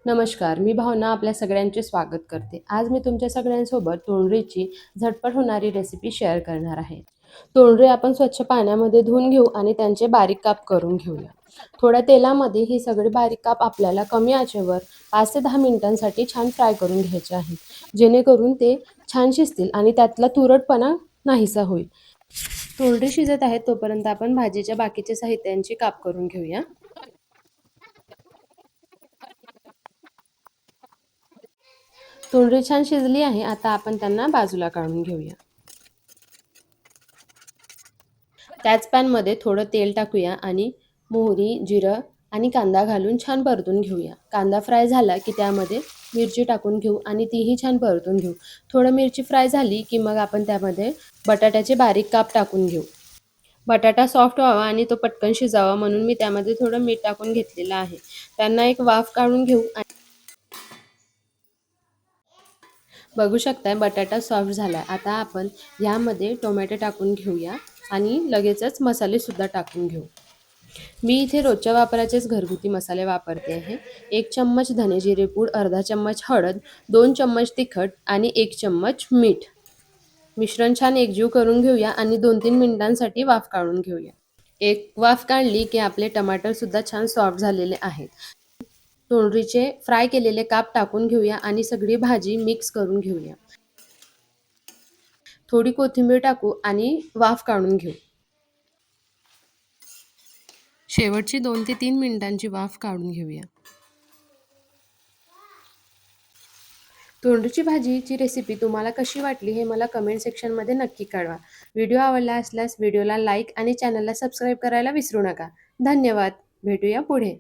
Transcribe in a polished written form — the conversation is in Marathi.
नमस्कार, मी भावना आपल्या सगळ्यांचे स्वागत करते. आज मी तुमच्या सगळ्यांसोबत तोंडरीची झटपट होणारी रेसिपी शेअर करणार आहे. तोंडरी आपण स्वच्छ पाण्यामध्ये धुवून घेऊ आणि त्यांचे बारीक काप करून घेऊया. थोड्या तेलामध्ये ही सगळी बारीक काप आपल्याला कमी आचेवर 5 ते 10 मिनिटांसाठी छान फ्राय करून घ्यायचे आहेत. जेणेकरून ते छान शिजतील आणि त्यातला तुरटपणा नाहीसा होईल. तोंडरी शिजत आहेत तोपर्यंत आपण भाजीच्या बाकीच्या साहित्यांची काप करून घेऊया. तोंडरी छान शिजली आहे. आता आपण त्यांना बाजूला काढून घेऊया. त्याच पॅनमध्ये थोडं तेल टाकूया आणि मोहरी, जिरं आणि कांदा घालून छान परतून घेऊया. कांदा फ्राय झाला की त्यामध्ये मिरची टाकून घेऊ आणि तीही छान परतून घेऊ. थोडं मिरची फ्राय झाली की मग आपण त्यामध्ये बटाट्याचे बारीक काप टाकून घेऊ. बटाटा सॉफ्ट व्हावा आणि तो पटकन शिजावा म्हणून मी त्यामध्ये थोडं मीठ टाकून घेतलेलं आहे. त्यांना एक वाफ काढून घेऊ. बघू शकताय बटाटा सॉफ्ट झाला. आता आपण यामध्ये टोमॅटो टाकून घेऊया आणि लगेचच मसाले सुद्धा टाकून घेऊ. मी इथे रोजच्या वापराचेच घरगुती मसाले वापरते आहे. 1 चम्मच धने जिरे पूड, अर्धा चम्मच हळद, 2 चम्मच तिखट आणि 1 चम्मच मीठ. मिश्रण छान एकजीव करून घेऊया आणि 2-3 मिनिटांसाठी वाफ काढून घेऊया. एक वाफ काढली की आपले टमाटर सुद्धा छान सॉफ्ट झालेले आहेत. तोंडरीचे फ्राय केलेले काप टाकून घेऊया आणि सगळी भाजी मिक्स करून घेऊया. थोडी कोथिंबीर टाकू आणि वाफ काढून घेऊ. शेवटची 2 ते 3 मिनिटांची वाफ काढून घेऊया. तोंडरीची भाजीची रेसिपी तुम्हाला कशी वाटली हे मला कमेंट सेक्शनमध्ये नक्की कळवा. व्हिडिओ आवडला असल्यास व्हिडिओला लाईक आणि चॅनलला सबस्क्राईब करायला विसरू नका. धन्यवाद. भेटूया पुढे.